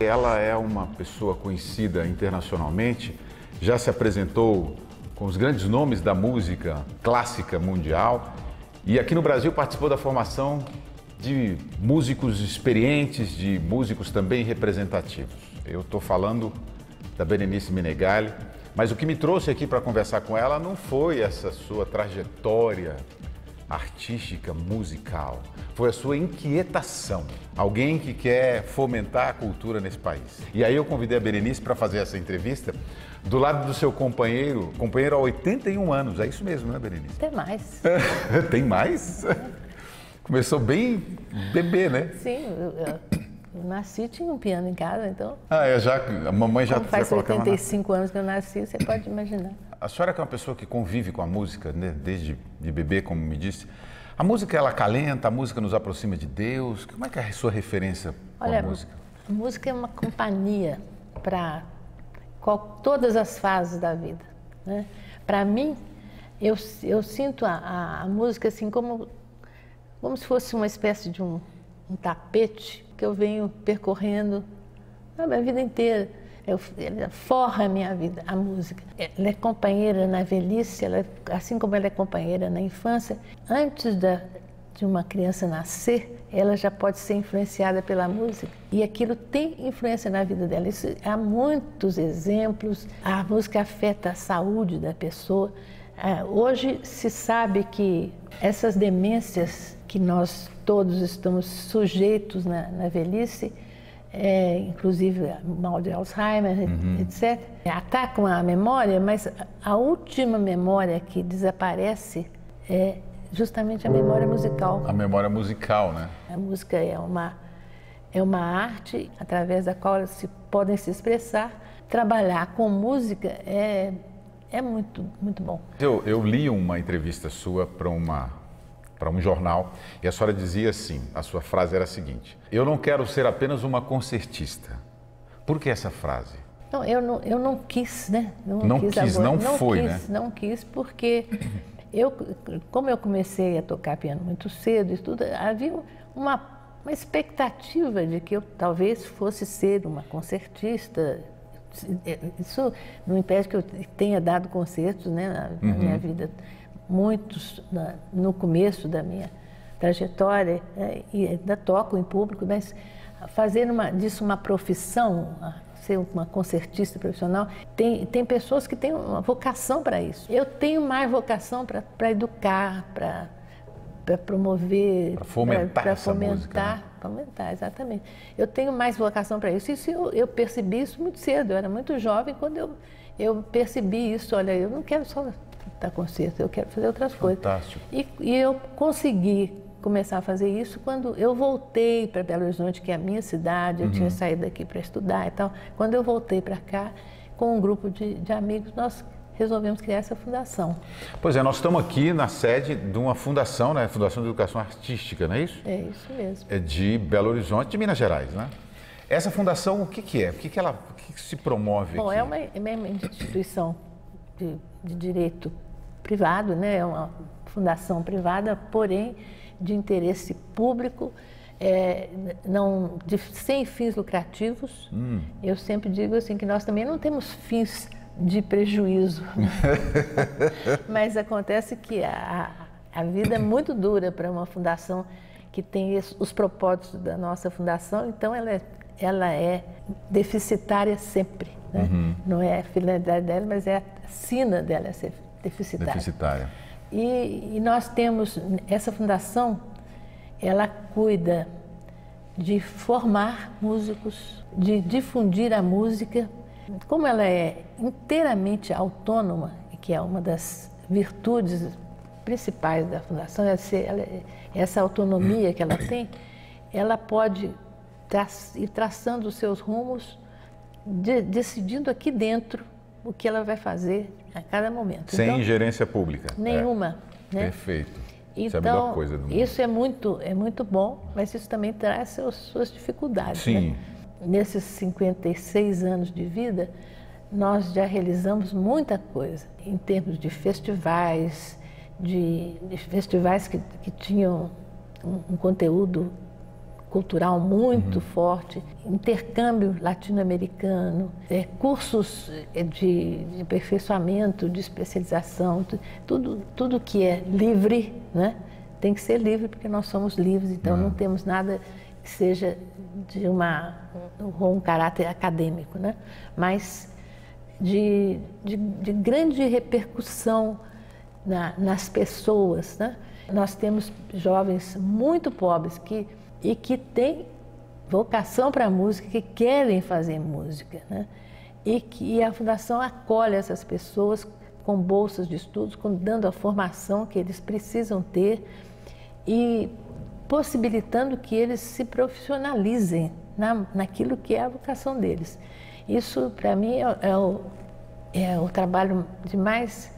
Ela é uma pessoa conhecida internacionalmente, já se apresentou com os grandes nomes da música clássica mundial e aqui no Brasil participou da formação de músicos experientes, de músicos também representativos. Eu estou falando da Berenice Menegali, mas o que me trouxe aqui para conversar com ela não foi essa sua trajetória artística, musical, foi a sua inquietação. Alguém que quer fomentar a cultura nesse país. E aí eu convidei a Berenice para fazer essa entrevista do lado do seu companheiro há 81 anos. É isso mesmo, né, Berenice? Tem mais. Tem mais? Começou bem bebê, né? Sim, eu nasci, tinha um piano em casa, então... A mamãe já faz colocava 85 anos que eu nasci, você pode imaginar. A senhora que é uma pessoa que convive com a música, né, desde de bebê, como me disse, a música ela acalenta, a música nos aproxima de Deus. Como é que é a sua referência com a música? A música é uma companhia para todas as fases da vida, né? Para mim, eu sinto a música assim como se fosse uma espécie de um tapete que eu venho percorrendo a minha vida inteira. Ela forra a minha vida, a música. Ela é companheira na velhice, assim como ela é companheira na infância. Antes de uma criança nascer, ela já pode ser influenciada pela música. E aquilo tem influência na vida dela. Há muitos exemplos. A música afeta a saúde da pessoa. Hoje se sabe que essas demências que nós todos estamos sujeitos na velhice, inclusive mal de Alzheimer, etc., atacam a memória, mas a última memória que desaparece é justamente a memória musical. A memória musical, né? A música é uma arte através da qual podem se expressar. Trabalhar com música é muito, muito bom. Eu li uma entrevista sua para um jornal e a senhora dizia assim, a sua frase era a seguinte: eu não quero ser apenas uma concertista. Por que essa frase? Não, eu não quis, né? Não quis porque como eu comecei a tocar piano muito cedo, havia uma expectativa de que eu talvez fosse ser uma concertista. Isso não impede que eu tenha dado concertos, né, na minha vida, muitos no começo da minha trajetória, e ainda toco em público, mas fazer disso uma profissão, ser uma concertista profissional, tem pessoas que têm uma vocação para isso. Eu tenho mais vocação para educar, para promover, para fomentar essa música, né? Fomentar, exatamente. Eu tenho mais vocação para isso. Isso eu percebi isso muito cedo. Eu era muito jovem quando eu percebi isso. Olha, eu não quero só dar concerto, eu quero fazer outras coisas. Fantástico. E eu consegui começar a fazer isso quando eu voltei para Belo Horizonte, que é a minha cidade. Eu tinha saído daqui para estudar e tal. Quando eu voltei para cá, com um grupo de amigos, nós resolvemos criar essa fundação. Pois é, nós estamos aqui na sede de uma fundação, né? Fundação de Educação Artística, não é isso? É isso mesmo. É de Belo Horizonte, de Minas Gerais, né? Essa fundação, o que é? O que se promove Bom, aqui? é uma instituição de direito privado, né? É uma fundação privada, porém de interesse público, sem fins lucrativos. Eu sempre digo assim que nós também não temos fins de prejuízo. Mas acontece que a vida é muito dura para uma fundação que tem os propósitos da nossa fundação, então ela é deficitária sempre, né? Não é a finalidade dela, mas é a sina dela é ser deficitária. E nós temos, essa fundação, ela cuida de formar músicos, de difundir a música. Como ela é inteiramente autônoma, que é uma das virtudes principais da fundação, essa autonomia que ela tem, ela pode ir traçando os seus rumos, decidindo aqui dentro o que ela vai fazer a cada momento. Sem ingerência pública. Nenhuma. Né? Perfeito. Então, isso é a melhor coisa do mundo. Isso é muito bom, mas isso também traz suas dificuldades. Sim. Né? Nesses 56 anos de vida, nós já realizamos muita coisa em termos de festivais, de festivais que tinham um conteúdo cultural muito forte, intercâmbio latino-americano, cursos de aperfeiçoamento, de especialização, tudo que é livre, né? Tem que ser livre porque nós somos livres, então não temos nada que seja de um caráter acadêmico, né? Mas de grande repercussão nas pessoas, né? Nós temos jovens muito pobres que têm vocação para a música, que querem fazer música, né? E a Fundação acolhe essas pessoas com bolsas de estudos, dando a formação que eles precisam ter e possibilitando que eles se profissionalizem naquilo que é a vocação deles. Isso, para mim, é o trabalho de mais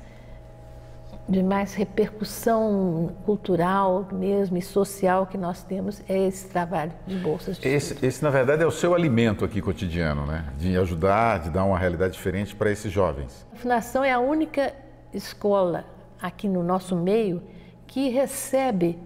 repercussão cultural mesmo e social que nós temos, é esse trabalho de bolsas de estudo. Esse, na verdade, é o seu alimento aqui cotidiano, né? De ajudar, de dar uma realidade diferente para esses jovens. A Fundação é a única escola aqui no nosso meio que recebe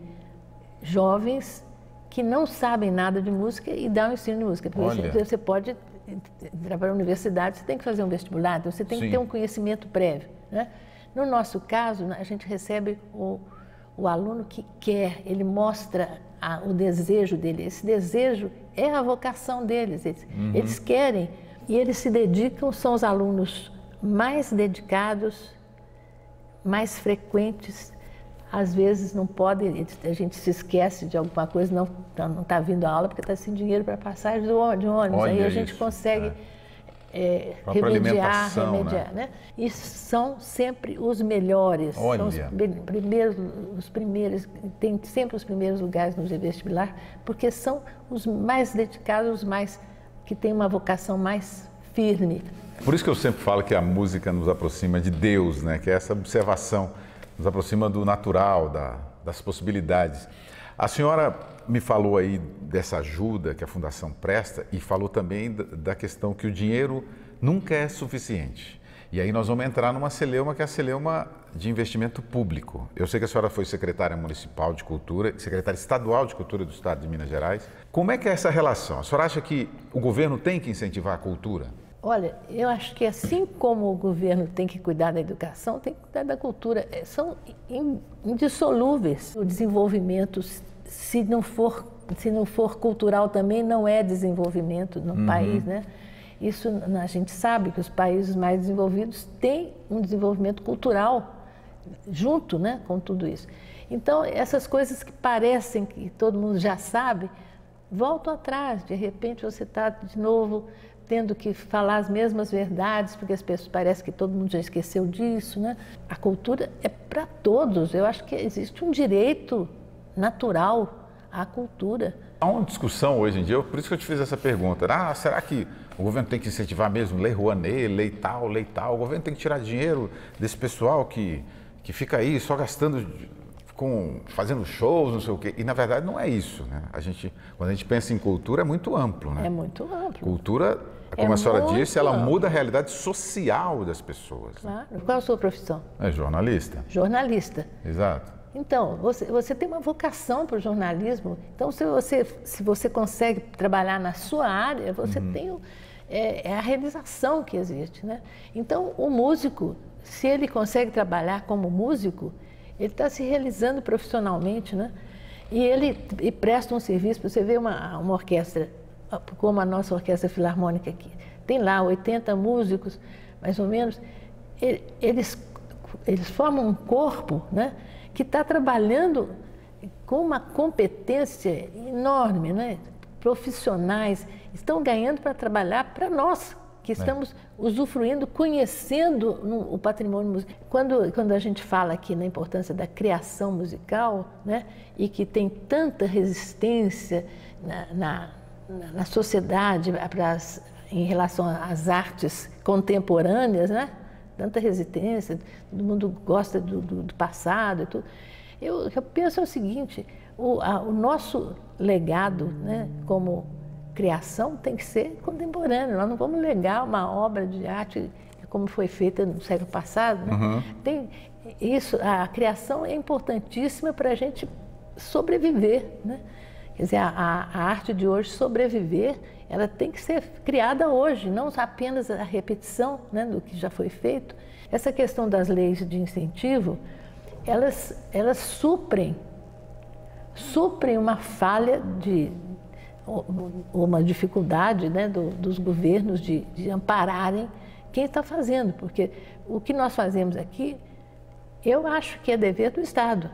jovens que não sabem nada de música e dá um ensino de música. Porque você pode entrar para a universidade, você tem que fazer um vestibular, então você tem que ter um conhecimento prévio, né? No nosso caso, a gente recebe o aluno que quer, ele mostra o desejo dele. Esse desejo é a vocação deles, eles querem e eles se dedicam, são os alunos mais dedicados, mais frequentes. Às vezes não podem, a gente se esquece de alguma coisa, não está vindo a aula porque está sem dinheiro para passagem de ônibus. Aí a gente consegue remediar, né? E são sempre os melhores, são os primeiros, tem sempre os primeiros lugares no vestibular, porque são os mais dedicados, os que têm uma vocação mais firme. Por isso que eu sempre falo que a música nos aproxima de Deus, né? Que é essa observação, nos aproxima do natural, das possibilidades. A senhora me falou aí dessa ajuda que a Fundação presta e falou também da questão que o dinheiro nunca é suficiente. E aí nós vamos entrar numa celeuma que é a celeuma de investimento público. Eu sei que a senhora foi secretária municipal de cultura, secretária estadual de cultura do estado de Minas Gerais. Como é que é essa relação? A senhora acha que o governo tem que incentivar a cultura? Olha, eu acho que assim como o governo tem que cuidar da educação, tem que cuidar da cultura. São indissolúveis. O desenvolvimento, se não for cultural também, não é desenvolvimento no país, né? Isso a gente sabe que os países mais desenvolvidos têm um desenvolvimento cultural junto, né, com tudo isso. Então, essas coisas que parecem que todo mundo já sabe, voltam atrás. De repente, você está de novo tendo que falar as mesmas verdades, porque as pessoas parece que todo mundo já esqueceu disso, né? A cultura é para todos. Eu acho que existe um direito natural à cultura. Há uma discussão hoje em dia, por isso que eu te fiz essa pergunta. Será que o governo tem que incentivar mesmo Lei Rouanet, lei tal? O governo tem que tirar dinheiro desse pessoal que fica aí só gastando, fazendo shows, não sei o quê. E na verdade não é isso, né? Quando a gente pensa em cultura é muito amplo, né? É muito amplo. Cultura, como a senhora disse, ela muda a realidade social das pessoas. Claro. Qual é a sua profissão? É jornalista. Jornalista. Exato. Então, você tem uma vocação para o jornalismo. Então, se você consegue trabalhar na sua área, você tem a realização que existe, né? Então, o músico, se ele consegue trabalhar como músico, ele está se realizando profissionalmente, né? E ele presta um serviço. Você vê uma orquestra, como a nossa Orquestra Filarmônica aqui, tem lá 80 músicos, mais ou menos, eles formam um corpo, né, que está trabalhando com uma competência enorme, né? Profissionais estão ganhando para trabalhar para nós, que estamos usufruindo, conhecendo o patrimônio musical. Quando a gente fala aqui na importância da criação musical, né, e que tem tanta resistência na sociedade em relação às artes contemporâneas, né? Tanta resistência, todo mundo gosta do passado e tudo. Eu penso o seguinte, o nosso legado, né, como criação tem que ser contemporâneo. Nós não vamos legar uma obra de arte como foi feita no século passado, né? A criação é importantíssima para a gente sobreviver, né? Quer dizer, a arte de hoje sobreviver, ela tem que ser criada hoje, não apenas a repetição, né, do que já foi feito. Essa questão das leis de incentivo, elas suprem uma falha uma dificuldade, né, dos governos de ampararem quem está fazendo, porque o que nós fazemos aqui, eu acho que é dever do Estado,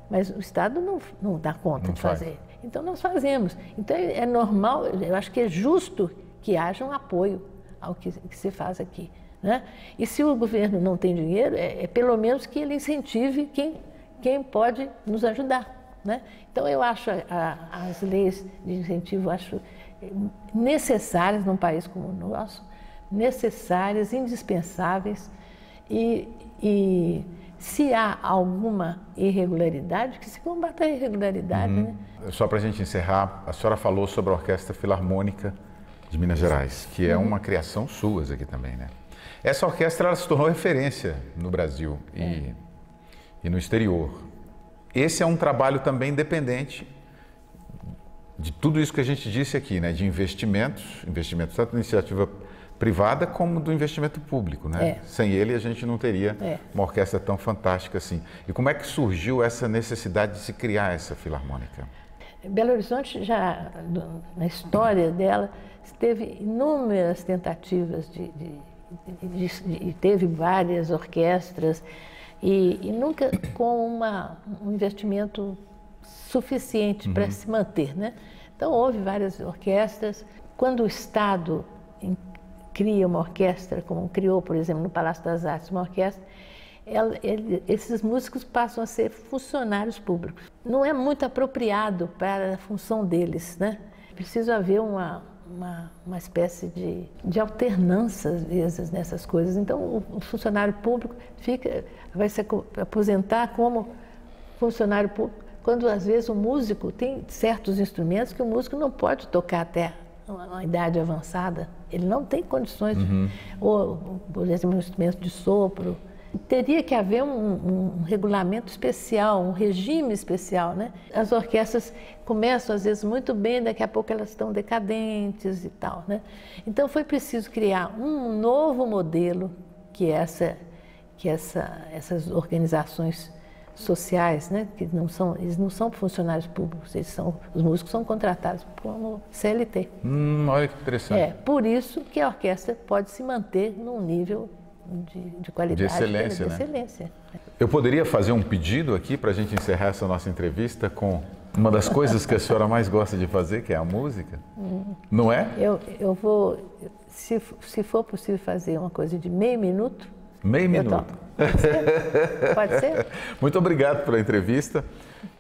mas o Estado não dá conta de fazer. Então nós fazemos. Então é normal, eu acho que é justo que haja um apoio ao que se faz aqui, né? E se o governo não tem dinheiro, pelo menos que ele incentive quem pode nos ajudar, né? Então eu acho as leis de incentivo, acho necessárias num país como o nosso, necessárias, indispensáveis, e se há alguma irregularidade, que se combata a irregularidade, né? Só para a gente encerrar, a senhora falou sobre a Orquestra Filarmônica de Minas Gerais, que é uma criação sua aqui também, né? Essa orquestra ela se tornou referência no Brasil e no exterior. Esse é um trabalho também independente de tudo isso que a gente disse aqui, né? De investimentos tanto da iniciativa privada como do investimento público, né? Sem ele a gente não teria uma orquestra tão fantástica assim. E como é que surgiu essa necessidade de se criar essa filarmônica? Belo Horizonte já, na história dela, teve inúmeras tentativas teve várias orquestras e nunca com um investimento suficiente para se manter, né? Então houve várias orquestras. Quando o Estado cria uma orquestra, como criou, por exemplo, no Palácio das Artes, uma orquestra, esses músicos passam a ser funcionários públicos. Não é muito apropriado para a função deles, né? Precisa haver uma espécie de alternância, às vezes, nessas coisas. Então, o funcionário público vai se aposentar como funcionário público, quando, às vezes, o músico tem certos instrumentos que o músico não pode tocar até uma idade avançada, ele não tem condições, ou, por exemplo, um instrumento de sopro. Teria que haver um regulamento especial, um regime especial, né? As orquestras começam, às vezes, muito bem, daqui a pouco elas estão decadentes e tal, né? Então, foi preciso criar um novo modelo que essas organizações sociais, né, que eles não são funcionários públicos, os músicos são contratados como CLT. Olha que interessante. É por isso que a orquestra pode se manter num nível de qualidade, de excelência, de né? excelência. Eu poderia fazer um pedido aqui para a gente encerrar essa nossa entrevista com uma das coisas que a senhora mais gosta de fazer, que é a música, não é? Eu vou, se for possível fazer uma coisa de meio minuto. Meio minuto. Pode ser? Pode ser? Muito obrigado pela entrevista.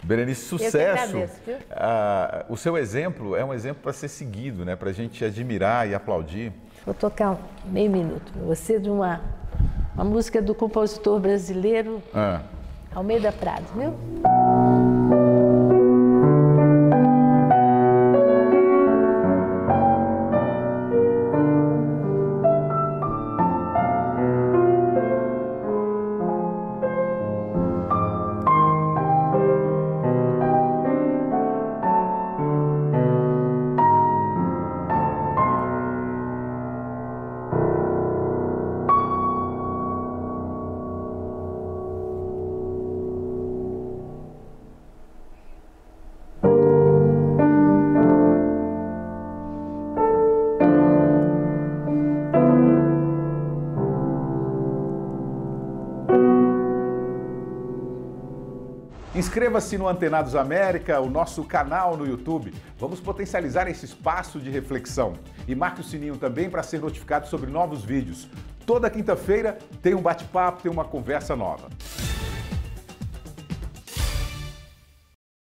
Berenice, sucesso. Eu que agradeço, viu? O seu exemplo é um exemplo para ser seguido, né? Para a gente admirar e aplaudir. Vou tocar meio minuto para você de uma música do compositor brasileiro Almeida Prado, viu? Inscreva-se no Antenados América, o nosso canal no YouTube. Vamos potencializar esse espaço de reflexão. E marque o sininho também para ser notificado sobre novos vídeos. Toda quinta-feira tem um bate-papo, tem uma conversa nova.